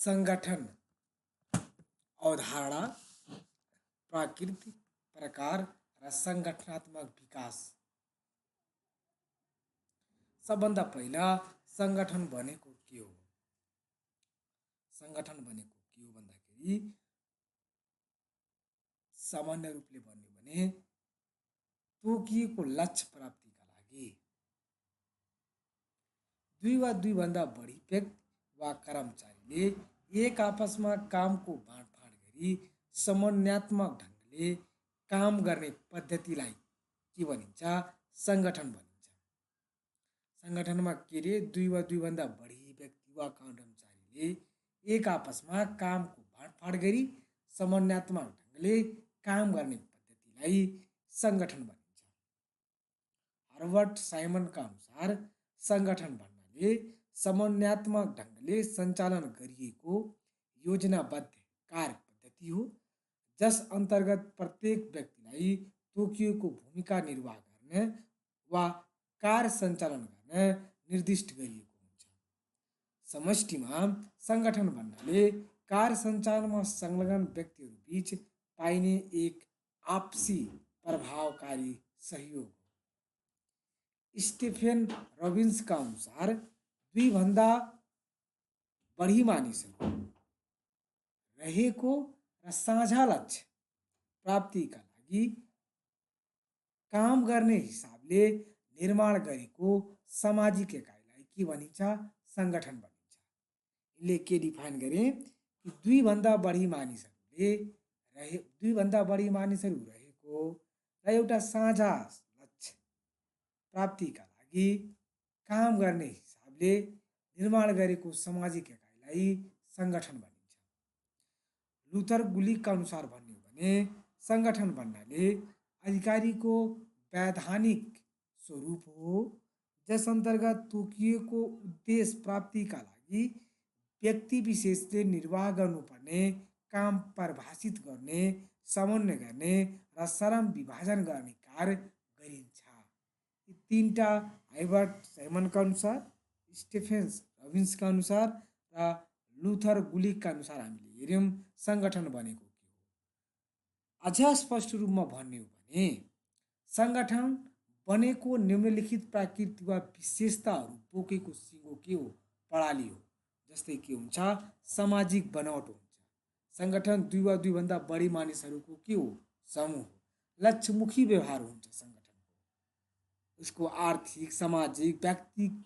संगठन अवधारणा प्राकृतिक प्रकार र संगठनात्मक विकास। सबभन्दा पहिला संगठन भनेको के हो? संगठन भनेको के हो भन्दाखेरि सामान्य रूपले भन्यो भने तोकिएको लक्ष्य प्राप्तिका लागि दुई वा दुईभन्दा बढी व्यक्ति वा कर्मचारीले एक आपसमा कामको बाँडफाँड गरी समन्वयात्मक ढङ्गले काम गर्ने पद्धतिलाई के भनिन्छ? संगठन भनिन्छ। संगठनमा के रे दुई वा दुईभन्दा बढी व्यक्ति वा कर्मचारीले एक आपसमा कामको बाँडफाँड गरी समन्वयात्मक ढङ्गले काम गर्ने पद्धतिलाई संगठन भनिन्छ। हार्बर्ट साइमनका अनुसार संगठन भन्नाले समन्वयात्मक ढङ्गले सञ्चालन गरिएको योजनाबद्ध कार्य पद्धति हो, जस अन्तर्गत प्रत्येक व्यक्तिलाई तोकिएको भूमिका निर्वाह गर्न वा कार्य सञ्चालन गर्न निर्दिष्ट गरिएको हुन्छ। समष्टिमा संगठन भन्नाले कार्य सञ्चालनमा संलग्न व्यक्तिहरू बीच पाइने एक आपसी प्रभावकारी सहयोग हो। स्टेफेन रबिन्सका अनुसार दुईभन्दा बढी मानिसहरू रहेको र साझा लक्ष्य प्राप्तिका लागि काम गर्ने हिसाबले निर्माण गरेको सामाजिक एकाइलाई के भनिन्छ? संगठन भनिन्छ। यसले के डिफाइन गरे कि दुईभन्दा बढी मानिसहरू रहेको र एउटा साझा लक्ष्य प्राप्तिका लागि काम गर्ने हिसाबले निर्माण गरेको सामाजिक एकाइलाई संगठन भनिन्छ। लुथर गुलिकका अनुसार भन्यो भने संगठन भन्नाले अधिकारीको वैधानिक स्वरूप हो, जस अन्तर्गत तोकिएको उद्देश्य प्राप्तिका लागि व्यक्ति विशेषले निर्वाह गर्नुपर्ने काम परिभाषित गर्ने, समन्वय गर्ने र श्रम विभाजन गर्ने कार्य गरिन्छ। यी तीनटा हार्बर्ट साइमनका अनुसार, स्टेफेन रबिन्सका अनुसार र लुथर गुलिकका अनुसार हामीले हेऱ्यौँ संगठन भनेको के हो। अझ स्पष्ट रूपमा भन्यो भने संगठन बनेको निम्नलिखित प्रकृति वा विशेषताहरू बोकेको सिङ्गो के हो? प्रणाली हो। जस्तै के हुन्छ? सामाजिक बनावट हुन्छ। संगठन दुई वा दुईभन्दा बढी मानिसहरूको के हो? समूह हो। लक्ष्यमुखी व्यवहार हुन्छ संगठनको। उसको आर्थिक, सामाजिक, व्यक्तिगत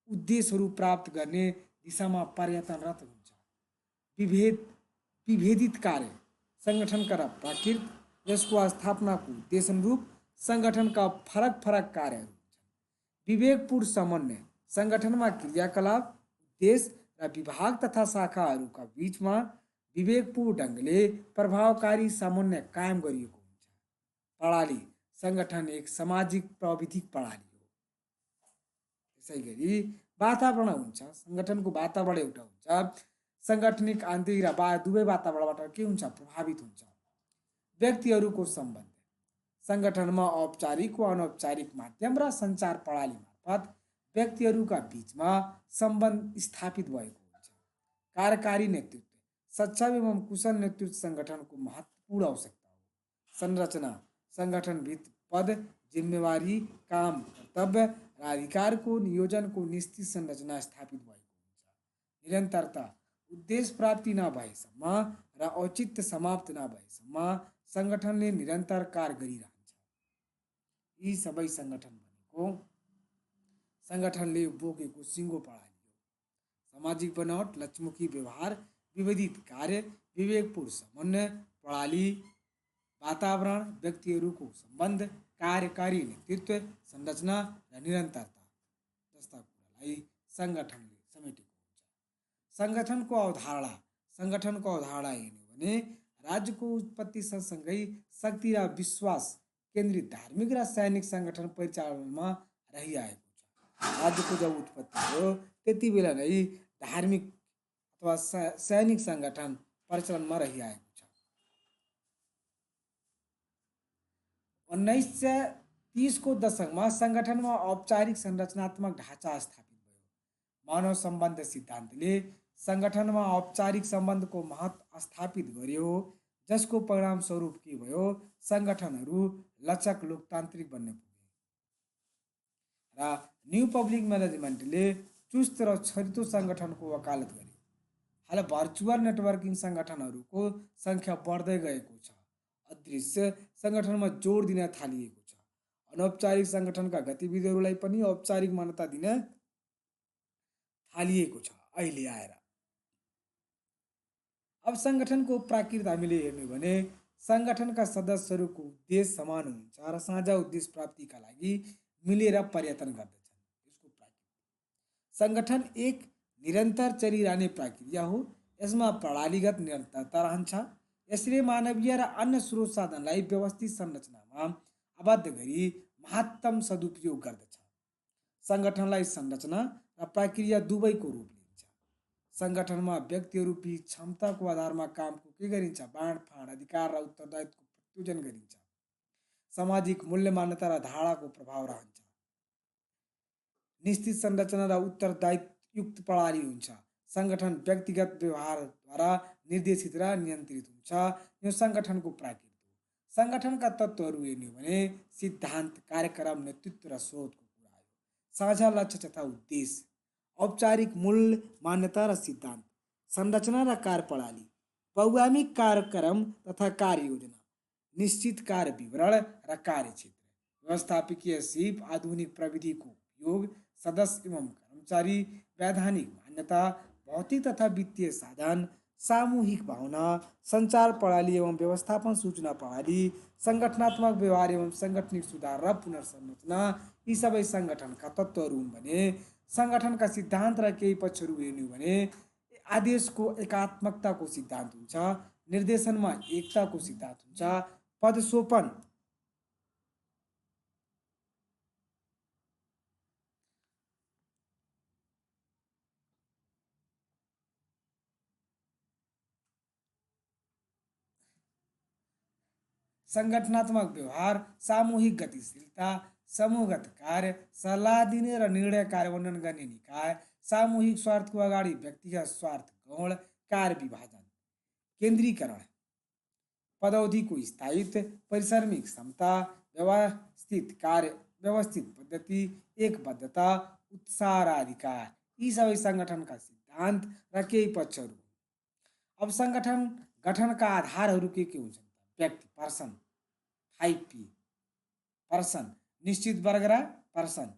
उद्देश्यहरू प्राप्त गर्ने दिशामा प्रयत्नरत हुन्छ। विभेदित कार्य संगठनका र प्रकृति, यसको स्थापनाको उद्देश्य अनुरूप संगठनका फरक फरक कार्यहरू हुन्छन्। विवेकपूर्ण समन्वय संगठनमा क्रियाकलाप, उद्देश्य र विभाग तथा शाखाहरूका बीचमा विवेकपूर्ण ढङ्गले प्रभावकारी समन्वय कायम गरिएको हुन्छ। प्रणाली संगठन एक सामाजिक प्राविधिक प्रणाली हो। त्यसै गरी वातावरण हुन्छ। संगठनको वातावरण एउटा हुन्छ। संगठनिक आन्तरिक र बाह्य दुवै वातावरणबाट के हुन्छ? प्रभावित हुन्छ। व्यक्तिहरूको सम्बन्ध संगठनमा औपचारिक वा अनौपचारिक माध्यम र सञ्चार प्रणाली मार्फत व्यक्तिहरूका बीचमा सम्बन्ध स्थापित भएको हुन्छ। कार्यकारी नेतृत्व सक्षम एवं कुशल नेतृत्व संगठनको महत्त्वपूर्ण आवश्यकता हो। संरचना संगठनभित्र पद, जिम्मेवारी, काम, कर्तव्य र अधिकारको नियोजनको निश्चित संरचना स्थापित भएको हुन्छ। निरन्तरता उद्देश्य प्राप्ति नभएसम्म र औचित्य समाप्त नभएसम्म संगठनले निरन्तर कार्य गरिरहन्छ। यी सबै संगठन भनेको संगठनले बोकेको सिङ्गो प्रणाली हो। सामाजिक बनावट, लक्ष्यमुखी व्यवहार, विविधित कार्य, विवेकपूर्ण समन्वय प्रणाली, वातावरण, व्यक्तिहरूको सम्बन्ध, कार्यकारी नेतृत्व, संरचना र निरन्तरता जस्ता कुरालाई संगठनले समेटेको हुन्छ। संगठनको अवधारणा हेर्नु भने राज्यको उत्पत्ति सँगसँगै शक्ति र विश्वास केन्द्रित धार्मिक र सैनिक संगठन परिचालनमा रहिआएको छ। राज्यको जब उत्पत्ति हो त्यति बेला नै धार्मिक अथवा सैनिक संगठन परिचालनमा रहिआएको छ। 1930 को दशकमा संगठनमा औपचारिक संरचनात्मक ढाँचा स्थापित भयो। मानव सम्बन्ध सिद्धान्तले सङ्गठनमा औपचारिक सम्बन्धको महत्त्व स्थापित गर्यो, जसको परिणामस्वरूप के भयो, सङ्गठनहरू लचक लोकतान्त्रिक बन्न पुगे र न्यू पब्लिक म्यानेजमेन्टले चुस्त र छरितो सङ्गठनको वकालत गर्यो। हाल भर्चुअल नेटवर्किङ सङ्गठनहरूको सङ्ख्या बढ्दै गएको छ। अदृश्य सङ्गठनमा जोड दिन थालिएको छ। अनौपचारिक सङ्गठनका गतिविधिहरूलाई पनि औपचारिक मान्यता दिन थालिएको छ अहिले आएर। अब सङ्गठनको प्राकृत हामीले हेर्ने हो भने सङ्गठनका सदस्यहरूको उद्देश्य समान हुन्छ र साझा उद्देश्य प्राप्तिका लागि मिलेर प्रयत्न गर्दछन्। यसको प्राकृत सङ्गठन एक निरन्तर चलिरहने प्रक्रिया हो। यसमा प्रणालीगत निरन्तरता रहन्छ। यसले मानवीय र अन्य स्रोत साधनलाई व्यवस्थित संरचनामा आबद्ध गरी महत्तम सदुपयोग गर्दछ। सङ्गठनलाई संरचना र प्रक्रिया दुवैको रूप लिन्छ। सङ्गठनमा व्यक्तिहरू बीच क्षमताको आधारमा कामको के गरिन्छ, बाँडफाँड, अधिकार र उत्तरदायित्वको प्रत्योजन गरिन्छ। सामाजिक मूल्य, मान्यता र धारणाको प्रभाव रहन्छ। निश्चित संरचना र उत्तरदायित्वयुक्त प्रणाली हुन्छ। सङ्गठन व्यक्तिगत व्यवहारद्वारा निर्देशित र नियन्त्रित हुन्छ। यो सङ्गठनको प्राकृत हो। सङ्गठनका तत्त्वहरू हेर्ने हो भने सिद्धान्त, कार्यक्रम, नेतृत्व र स्रोतको कुरा हो। साझा लक्ष्य तथा उद्देश्य, औपचारिक मूल्य, मान्यता र सिद्धान्त, संरचना र कार्यप्रणाली, बहुआयामिक कार्यक्रम तथा कार्ययोजना, निश्चित कार्य विवरण र कार्यक्षेत्र, व्यवस्थापकीय सिप, आधुनिक प्रविधिको उपयोग, सदस्य एवं कर्मचारी, वैधानिक मान्यता, भौतिक तथा वित्तीय साधन, सामूहिक भावना, सञ्चार प्रणाली एवं व्यवस्थापन सूचना प्रणाली, सङ्गठनात्मक व्यवहार एवं साङ्गठनिक सुधार र पुनर्संरचना, यी सबै सङ्गठनका तत्त्वहरू हुन् भने सङ्गठनका सिद्धान्त र केही पक्षहरू हेर्ने हो भने आदेशको एकात्मकताको सिद्धान्त हुन्छ, निर्देशनमा एकताको सिद्धान्त हुन्छ, पदसोपन सङ्गठनात्मक व्यवहार, सामूहिक गतिशीलता, समूहगत कार्य, सल्लाह दिने र निर्णय कार्यान्वयन गर्ने निकाय, सामूहिक स्वार्थको अगाडि व्यक्तिगत स्वार्थ गौण, कार्य विभाजन, केन्द्रीकरण, पदौधिको स्थायित्व, परिश्रमिक क्षमता, व्यवस्थित पद्धति, एकबद्धता, उत्साह र अधिकार, यी सबै सङ्गठनका सिद्धान्त र केही पक्षहरू। अब सङ्गठन गठनका आधारहरू के हुन्छन्? व्यक्ति, पर्सन, 5P, पर्सन, निश्चित वर्ग र पर्सन।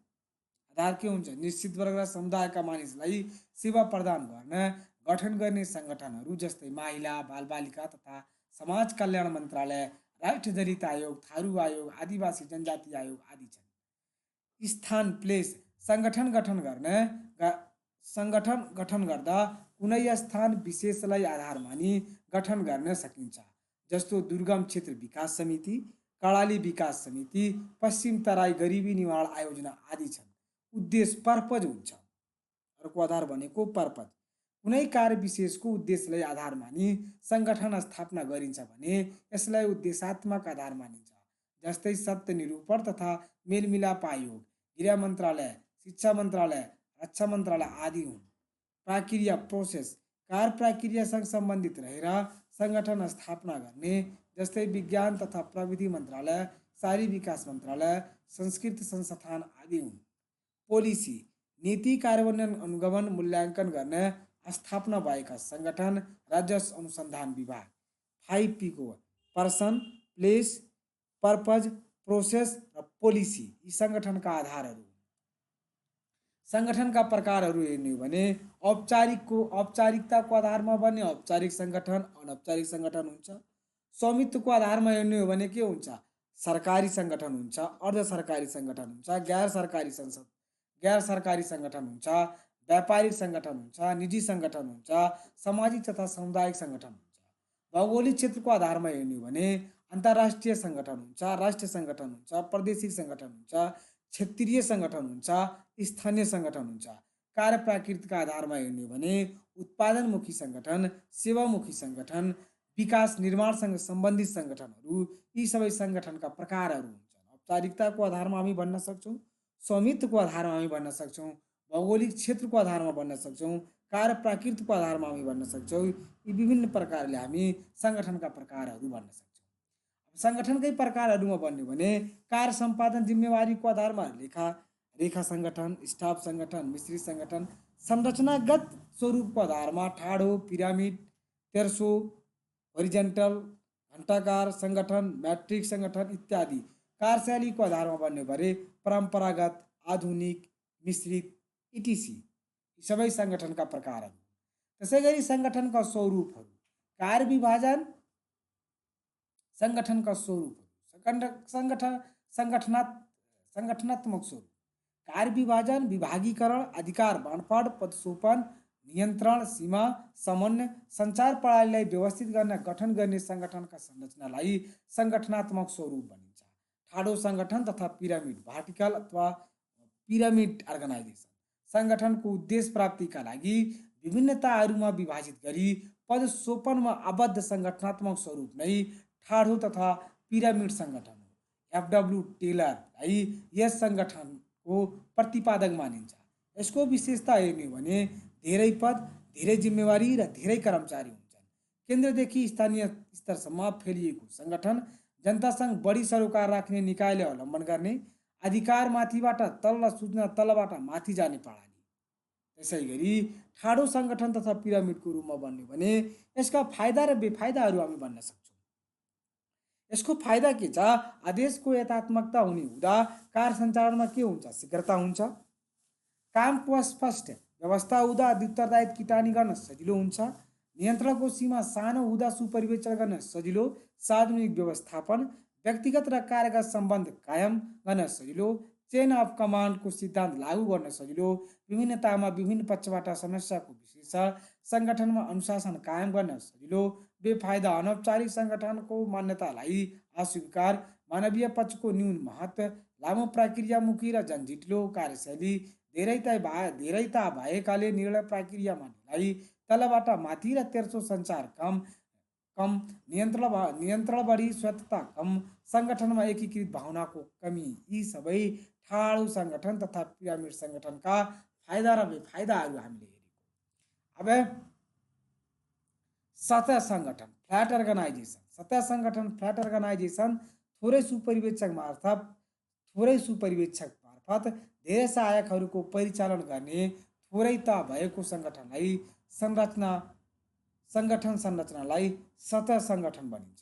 आधार के हुन्छ? निश्चित वर्ग र समुदायका मानिसलाई सेवा प्रदान गर्न गठन गर्ने सङ्गठनहरू जस्तै महिला, बालबालिका तथा समाज कल्याण मन्त्रालय, राष्ट्रिय दलित आयोग, थारू आयोग, आदिवासी जनजाति आयोग आदि छन्। स्थान, प्लेस, सङ्गठन गठन गर्दा कुनै स्थान विशेषलाई आधार मानी गठन गर्न सकिन्छ, जस्तो दुर्गम क्षेत्र विकास समिति, कर्णाली विकास समिति, पश्चिम तराई गरिबी निवारण आयोजना आदि छन्। उद्देश्य, पर्पज हुन्छ। अर्को आधार भनेको पर्पज। कुनै कार्य विशेषको उद्देश्यलाई आधार मानी सङ्गठन स्थापना गरिन्छ भने यसलाई उद्देश्यात्मक आधार मानिन्छ, जस्तै सत्य निरूपण तथा मेलमिलाप आयोग, गृह मन्त्रालय, शिक्षा मन्त्रालय, रक्षा मन्त्रालय आदि हुन्। प्रक्रिया, प्रोसेस, कार्य प्रक्रियासँग सम्बन्धित रहेर सङ्गठन स्थापना गर्ने जस्तै विज्ञान तथा प्रविधि मन्त्रालय, शहरी विकास मन्त्रालय, संस्कृति संस्थान आदि हुन्। पोलिसी, नीति कार्यान्वयन, अनुगमन, मूल्याङ्कन गर्ने स्थापना भएका सङ्गठन, राजस्व अनुसन्धान विभाग। 5P को पर्सन, प्लेस, पर्पज, प्रोसेस र पोलिसी, यी सङ्गठनका आधारहरू। सङ्गठनका प्रकारहरू हेर्ने हो भने औपचारिकताको आधारमा बन्ने औपचारिक सङ्गठन, अनौपचारिक सङ्गठन हुन्छ। स्वामित्वको आधारमा हेर्ने हो भने के हुन्छ? सरकारी सङ्गठन हुन्छ, अर्ध सरकारी सङ्गठन हुन्छ, गैर सरकारी सङ्गठन हुन्छ, व्यापारिक सङ्गठन हुन्छ, निजी सङ्गठन हुन्छ, सामाजिक तथा सामुदायिक सङ्गठन हुन्छ। भौगोलिक क्षेत्रको आधारमा हेर्ने हो भने अन्तर्राष्ट्रिय सङ्गठन हुन्छ, राष्ट्रिय सङ्गठन हुन्छ, प्रादेशिक सङ्गठन हुन्छ, क्षेत्रीय सङ्गठन हुन्छ, स्थानीय सङ्गठन हुन्छ। कार्य प्रकृतिका आधारमा हेर्ने हो भने उत्पादनमुखी सङ्गठन, सेवामुखी सङ्गठन, विकास निर्माणसँग सम्बन्धित सङ्गठनहरू, यी सबै सङ्गठनका प्रकारहरू हुन्छन्। औपचारिकताको आधारमा हामी भन्न सक्छौँ, स्वामित्वको आधारमा हामी भन्न सक्छौँ, भौगोलिक क्षेत्रको आधारमा भन्न सक्छौँ, कार्य प्रकृतिको आधारमा हामी भन्न सक्छौँ। यी विभिन्न प्रकारले हामी सङ्गठनका प्रकारहरू भन्न सक्छौँ। सङ्गठनकै प्रकारहरूमा भन्यो भने कार्य सम्पादन जिम्मेवारीको आधारमा रेखा सङ्गठन, स्टाफ सङ्गठन, मिश्रित सङ्गठन, संरचनागत स्वरूपको आधारमा ठाडो, पिरामिड, तेर्सो, होरिजेन्टल, घण्टाकार सङ्गठन, मैट्रिक सङ्गठन इत्यादि। कार्यशैलीको आधारमा भन्यो भने परम्परागत, आधुनिक, मिश्रित इटिसी यी सबै सङ्गठनका प्रकारहरू। त्यसै गरी सङ्गठनका स्वरूपहरू, कार्य विभाजन सङ्गठनका स्वरूपहरू, सङ्गठनात्मक स्वरूप, कार्य विभाजन, विभागीकरण, अधिकार बाँडफाँड, पदसोपन, नियन्त्रण, सीमा, समन्वय, सञ्चार प्रणालीलाई व्यवस्थित गर्न गठन गर्ने सङ्गठनका संरचनालाई सङ्गठनात्मक स्वरूप भनिन्छ। ठाडो सङ्गठन तथा पिरामिड, भर्टिकल अथवा पिरामिड अर्गनाइजेसन सङ्गठनको उद्देश्य प्राप्तिका लागि विभिन्नताहरूमा विभाजित गरी पदसोपनमा आबद्ध सङ्गठनात्मक स्वरूप नै ठाडो तथा पिरामिड सङ्गठन हो। एफडब्ल्यू टेलरलाई यस सङ्गठनको प्रतिपादक मानिन्छ। यसको विशेषता हेर्ने हो भने धेरै पद, धेरै जिम्मेवारी र धेरै कर्मचारी हुन्छन्। केन्द्रदेखि स्थानीय स्तरसम्म फैलिएको सङ्गठन जनतासँग बढी सरोकार राख्ने निकायले अवलम्बन गर्ने, अधिकारमाथिबाट तल र सूचना तलबाट माथि जाने प्रणाली। त्यसै गरी ठाडो सङ्गठन तथा पिरामिडको रूपमा भन्यो भने यसका फाइदा र बेफाइदाहरू हामी भन्न सक्छौँ। यसको फाइदा के छ? आदेशको यथात्मकता हुने हुँदा कार्य सञ्चालनमा के हुन्छ? शीघ्रता हुन्छ। कामको स्पष्ट व्यवस्था हुँदा उत्तरदायित्व किटानी गर्न सजिलो हुन्छ। नियन्त्रणको सीमा सानो हुँदा सुपरिवेक्षण गर्न सजिलो। सार्वजनिक व्यवस्थापन, व्यक्तिगत र कार्यगत सम्बन्ध कायम गर्न सजिलो। चेन अफ कमान्डको सिद्धान्त लागू गर्न सजिलो। विभिन्नतामा विभिन्न पक्षबाट समस्याको विश्लेषण, सङ्गठनमा अनुशासन कायम गर्न सजिलो। बेफाइदा, अनौपचारिक सङ्गठनको मान्यतालाई अस्वीकार, मानवीय पक्षको न्यून महत्त्व, लामो प्रक्रियामुखी र जनजिटिलो कार्यशैली, धेरैता भएकाले निर्णय प्रक्रियामा ढिलाइ, तलबाट माथि र तेर्सो सञ्चार कम नियन्त्रण बढी, स्वतन्त्रता कम, सङ्गठनमा एकीकृत भावनाको कमी। यी सबै ठाडो सङ्गठन तथा पिरामिड सङ्गठनका फाइदा र बेफाइदाहरू हामीले हेरेको। अब सतह सङ्गठन, फ्ल्याट अर्गनाइजेसन। सतह सङ्गठन, फ्ल्याट अर्गनाइजेसन थोरै सुपरिवेक्षक मार्फत धेरै सहायकहरूको परिचालन गर्ने थोरैता भएको सङ्गठनलाई सङ्गठन संरचनालाई सतह सङ्गठन भनिन्छ।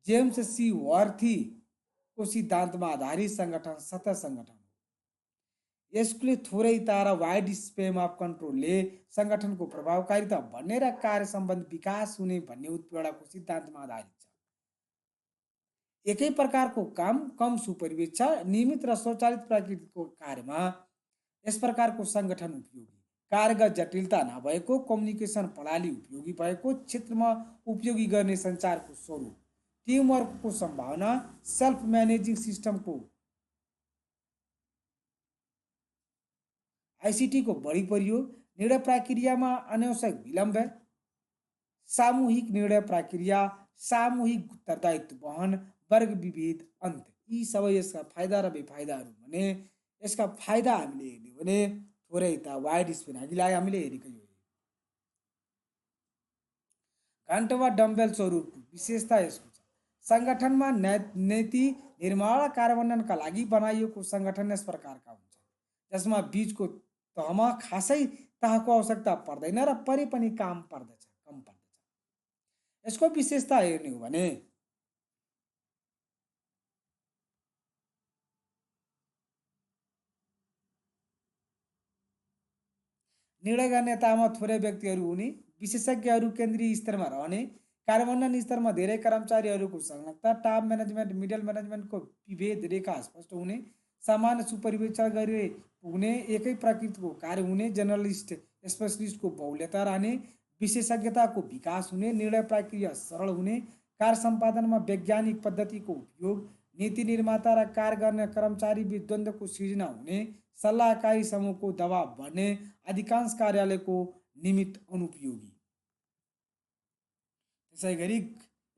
जेम्स सी वर्थीको सिद्धान्तमा आधारित सङ्गठन सतह सङ्गठन हो। यसले थोरैता र वाइड स्पेन अफ कन्ट्रोलले सङ्गठनको प्रभावकारिता बढ्ने र कार्य सम्बन्धी विकास हुने भन्ने उत्पीडनको सिद्धान्तमा आधारित छ। एकै प्रकारको काम, कम सुपरिवेक्षण, नियमित र स्वचालित प्रकृतिको कार्यमा यस प्रकारको सङ्गठन उपयोगी। कार्यगत जटिलता नभएको, कम्युनिकेसन प्रणाली उपयोगी भएको, क्षेत्रमा उपयोगी गर्ने सञ्चारको स्वरूप, टिमवर्कको सम्भावना, सेल्फ म्यानेजिङ सिस्टमको आइसिटीको बढी प्रयोग, निर्णय प्रक्रियामा अनावश्यक विलम्ब, सामूहिक निर्णय प्रक्रिया, सामूहिक उत्तरदायित्व वहन, वर्ग विभेद अन्त। यी सबै यसका फाइदा र बेफाइदाहरू भने यसका फाइदा हामीले हेर्ने भने थोरैता, वाइड स्पेन अघिलाई हामीले हेरेकै हो। घण्ट वा डम्बेल स्वरूपको विशेषता यसको छ। सङ्गठनमा नीति निर्माण र कार्यान्वयनका लागि बनाइएको सङ्गठन यस प्रकारका हुन्छ जसमा बीचको तहमा खासै तहको आवश्यकता पर्दैन र परे पनि कम पर्दछ। यसको विशेषता हेर्ने हो भने निर्णय गर्ने तहमा थोरै व्यक्तिहरू हुने, विशेषज्ञहरू केन्द्रीय स्तरमा रहने, कार्यान्वयन स्तरमा धेरै कर्मचारीहरूको संलग्नता, टप म्यानेजमेन्ट मिडल म्यानेजमेन्टको विभेद रेखा स्पष्ट हुने, सामान्य सुपरिवेक्षण गरे पुग्ने, एकै प्रकृतिको कार्य हुने, जर्नलिस्ट स्पेसलिस्टको बहुल्यता रहने, विशेषज्ञताको विकास हुने, निर्णय प्रक्रिया सरल हुने, कार्य सम्पादनमा वैज्ञानिक पद्धतिको उपयोग, नीति निर्माता र कार्य गर्ने कर्मचारी बीच द्वन्द्वको सिर्जना हुने, सल्लाहकारी समूहको दबाव बढ्ने, अधिकांश कार्यालयको निमित्त अनुपयोगी। त्यसै गरी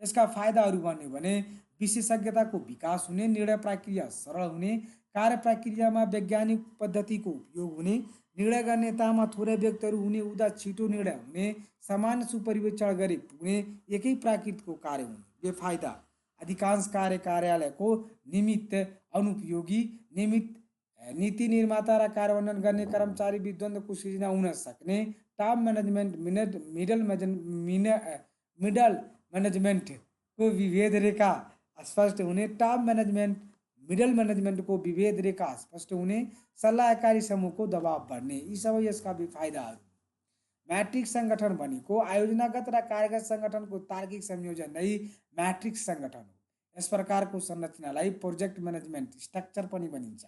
यसका फाइदाहरू भन्यो भने विशेषज्ञताको विकास हुने, निर्णय प्रक्रिया सरल हुने, कार्य प्रक्रियामा वैज्ञानिक पद्धतिको उपयोग हुने, निर्णय गर्नेतामा थोरै व्यक्तिहरू हुने हुँदा छिटो निर्णय हुने, सामान्य सुपरिवेक्षण गरी पुग्ने, एकै प्राकृतको कार्य हुने। बेफाइदा अधिकांश कार्य कार्यालयको निमित्त अनुपयोगी, निमित्त नीति निर्माता र कार्यान्वयन गर्ने कर्मचारी विद्वन्द्वको सृजना हुन सक्ने, टप म्यानेजमेन्ट मिडल म्यानेजमेन्टको विभेद रेखा स्पष्ट हुने, टप म्यानेजमेन्ट मिडल म्यानेजमेन्टको विभेद रेखा स्पष्ट हुने, सल्लाहकारी समूहको दबाव बढ्ने। यी सबै यसका बेफाइदाहरू। मैट्रिक्स संगठन भनेको आयोजनागत र कार्यगत संगठनको तार्किक संयोजन नै मैट्रिक्स संगठन हो। यस प्रकारको संरचनालाई प्रोजेक्ट मैनेजमेंट स्ट्रक्चर पनि भनिन्छ।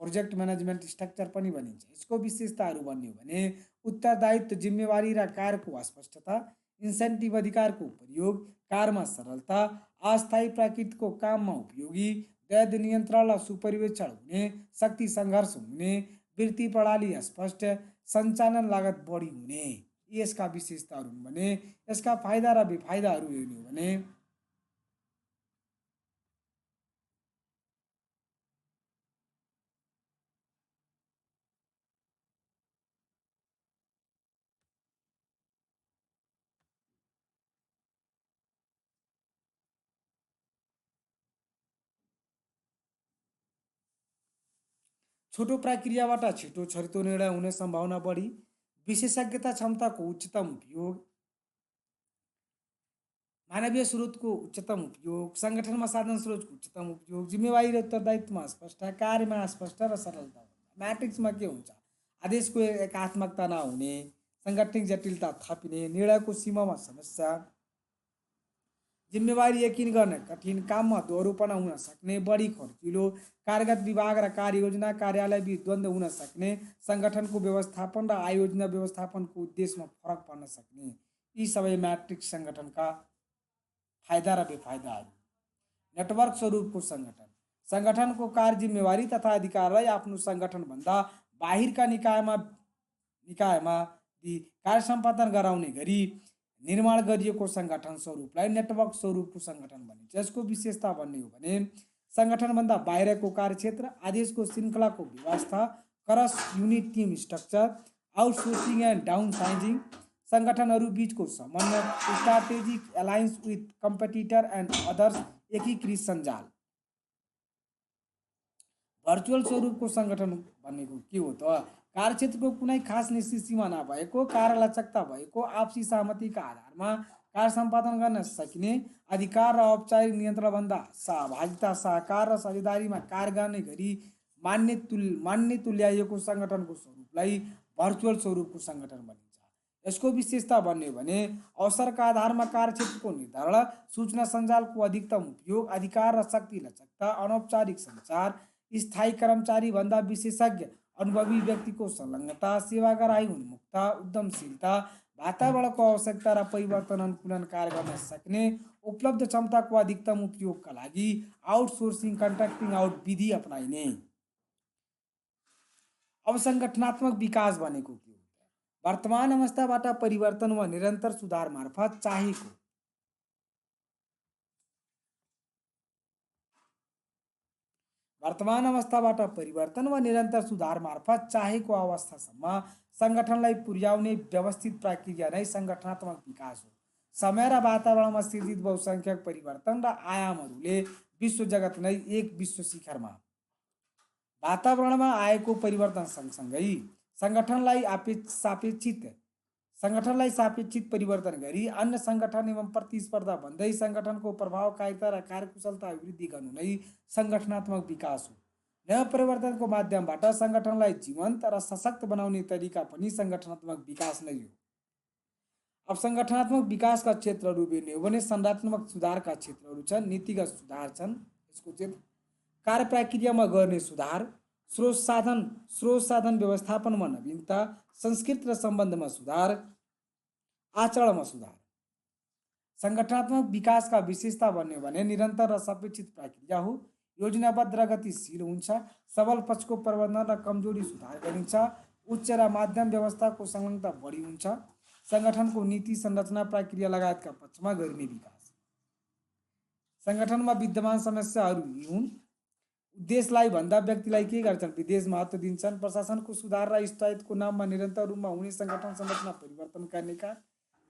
प्रोजेक्ट मैनेजमेंट स्ट्रक्चर पनि भनिन्छ। यसको विशेषताहरू भन्ने हो भने उत्तरदायित्व, जिम्मेवारी र कार्यको अस्पष्टता, इन्सेन्टिभ अधिकारको प्रयोग, कार्यमा सरलता, अस्थायी प्रकृतिको काममा उपयोगी, वैध नियन्त्रण र सुपरिवेक्षण हुने, शक्ति सङ्घर्ष हुने, वृत्ति प्रणाली अस्पष्ट, सञ्चालन लागत बढी हुने। यसका विशेषताहरू भने यसका फाइदा र बेफाइदाहरू हेर्ने हो भने छोटो प्रक्रियाबाट छिटो छरितो निर्णय हुने सम्भावना बढी, विशेषज्ञता क्षमताको उच्चतम उपयोग, मानवीय स्रोतको उच्चतम उपयोग, सङ्गठनमा साधन स्रोतको उच्चतम उपयोग, जिम्मेवारी र उत्तरदायित्वमा स्पष्ट, कार्यमा स्पष्ट र सरलता। म्याट्रिक्समा के हुन्छ? आदेशको एकात्मकता नहुने, सङ्गठनिक जटिलता थपिने, निर्णयको सीमामा समस्या, जिम्मेवारी यकिन गर्न कठिन, काममा दोहोरोपना हुन सक्ने, बढी खर्चिलो, कार्यगत विभाग र कार्ययोजना कार्यालय बीच द्वन्द्व हुन सक्ने, सङ्गठनको व्यवस्थापन र आयोजना व्यवस्थापनको उद्देश्यमा फरक पर्न सक्ने। यी सबै मैट्रिक्स सङ्गठनका फाइदा र बेफाइदाहरू। नेटवर्क स्वरूपको सङ्गठन, सङ्गठनको कार्य, जिम्मेवारी तथा अधिकारलाई आफ्नो सङ्गठनभन्दा बाहिरका निकायमा कार्य सम्पादन गराउने गरी निर्माण गरिएको सङ्गठन स्वरूपलाई नेटवर्क स्वरूपको सङ्गठन भनिन्छ। यसको विशेषता भन्ने हो भने सङ्गठनभन्दा बाहिरको कार्यक्षेत्र, आदेशको श्रृङ्खलाको व्यवस्था, cross unit team structure, outsourcing and downsizing, सङ्गठनहरू बीचको समन्वय, strategic alliance with competitor and others, एकीकृत सञ्जाल। भर्चुअल स्वरूपको सङ्गठन भनेको के हो त? कार्यक्षेत्रको कुनै खास निश्चित सीमा नभएको, कार्यलक्षकता भएको, आपसी सहमतिका आधारमा कार्य सम्पादन गर्न सकिने, अधिकार र औपचारिक नियन्त्रणभन्दा सहभागिता, सहकार र साझेदारीमा कार्य गर्ने गरी मान्य तुल्याइएको सङ्गठनको स्वरूपलाई भर्चुअल स्वरूपको सङ्गठन भनिन्छ। यसको विशेषता भन्ने हो भने अवसरका आधारमा कार्यक्षेत्रको निर्धारण, सूचना सञ्जालको अधिकतम उपयोग, अधिकार र शक्ति लचकता, अनौपचारिक सञ्चार, स्थायी कर्मचारीभन्दा विशेषज्ञ अनुभवी व्यक्तिको संलग्नता, सेवाग्राही उन्मुक्ता, उद्यमशीलता, वातावरणको आवश्यकता र परिवर्तन अनुकूलन कार्य गर्न सक्ने, उपलब्ध क्षमताको अधिकतम उपयोगका लागि आउटसोर्सिङ कन्ट्र्याक्टिङ आउट विधि अपनाइने। अब सङ्गठनात्मक विकास भनेको के हो? वर्तमान अवस्थाबाट परिवर्तन वा निरन्तर सुधार मार्फत चाहेको वर्तमान अवस्थाबाट परिवर्तन वा निरन्तर सुधार मार्फत चाहेको अवस्थासम्म सङ्गठनलाई पुर्याउने व्यवस्थित प्रक्रिया नै सङ्गठनात्मक विकास हो। समय र वातावरणमा सिर्जित बहुसङ्ख्यक परिवर्तन र आयामहरूले विश्व जगत नै एक विश्व शिखरमा वातावरणमा आएको परिवर्तन सँगसँगै सङ्गठनलाई सापेक्षित परिवर्तन गरी अन्य सङ्गठन एवं प्रतिस्पर्धा भन्दै सङ्गठनको प्रभावकारिता र कार्यकुशलता वृद्धि गर्नु नै सङ्गठनात्मक विकास हो। नयाँ परिवर्तनको माध्यमबाट सङ्गठनलाई जीवन्त र सशक्त बनाउने तरिका पनि सङ्गठनात्मक विकास नै हो। अब सङ्गठनात्मक विकासका क्षेत्रहरू हेर्ने हो भने संरचनात्मक सुधारका क्षेत्रहरू छन्। नीतिगत सुधार छन्, यसको क्षेत्र कार्य प्रक्रियामा गर्ने सुधार, स्रोत साधन व्यवस्थापनमा नवीनता, संस्कृति र सम्बन्धमा सुधार, आचरणमा सुधार। सङ्गठनात्मक विकासका विशेषता भन्ने हो भने निरन्तर र सापेक्षित प्रक्रिया हो, योजनाबद्ध र गतिशील हुन्छ, सबल पक्षको प्रबन्धन र कमजोरी सुधार गरिन्छ, उच्च र माध्यम व्यवस्थाको संलग्नता बढी हुन्छ, सङ्गठनको नीति संरचना प्रक्रिया लगायतका पक्षमा गरिने विकास। सङ्गठनमा विद्यमान समस्याहरू हुन्, उद्देश्यलाई भन्दा व्यक्तिलाई के गर्छन्, विदेश महत्त्व दिन्छन्। प्रशासनको सुधार र स्थायित्वको नाममा निरन्तर रूपमा हुने सङ्गठन संरचना परिवर्तन गर्ने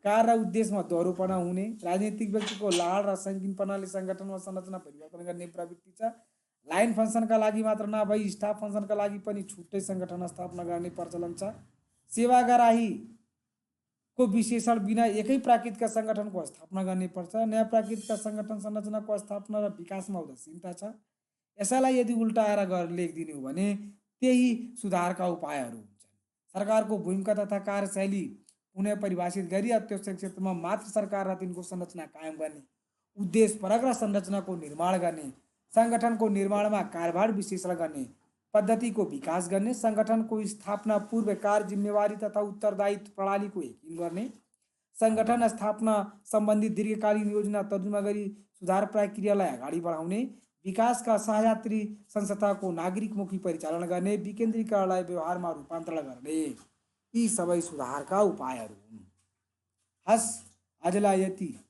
कार्य र उद्देश्यमा दोहोरोपना हुने, राजनीतिक व्यक्तिको लाड र सङ्कीर्णपनाले सङ्गठनमा संरचना परिवर्तन गर्ने प्रवृत्ति छ। लाइन फङ्सनका लागि मात्र नभई स्टाफ फङ्सनका लागि पनि छुट्टै सङ्गठन स्थापना गर्ने प्रचलन छ। सेवाग्राहीको विशेषण बिना एकै प्राकृतिक सङ्गठनको स्थापना गर्ने पर्छ। नयाँ प्राकृतिक सङ्गठन संरचनाको स्थापना र विकासमा उदासीनता छ। यसैलाई यदि उल्टाएर लेखिदिने हो भने त्यही सुधारका उपायहरू हुन्छन्। सरकारको भूमिका तथा कार्यशैली पुनः परिभाषित गरी अत्यावश्यक क्षेत्रमा मात्र सरकार र तिनको संरचना कायम गर्ने, उद्देश्यपरक र संरचनाको निर्माण गर्ने, सङ्गठनको निर्माणमा कार्यभार विश्लेषण गर्ने, पद्धतिको विकास गर्ने, सङ्गठनको स्थापना पूर्व कार्य जिम्मेवारी तथा उत्तरदायित्व प्रणालीको यकिन गर्ने, सङ्गठन स्थापना सम्बन्धी दीर्घकालीन योजना तर्जुमा गरी सुधार प्रक्रियालाई अगाडि बढाउने, विकासका सहयात्री संस्थाको नागरिकमुखी परिचालन गर्ने, विकेन्द्रीकरणलाई व्यवहारमा रूपान्तरण गर्ने, यी सबै सुधारका उपायहरू हुन्। हस्, आजलाई यति।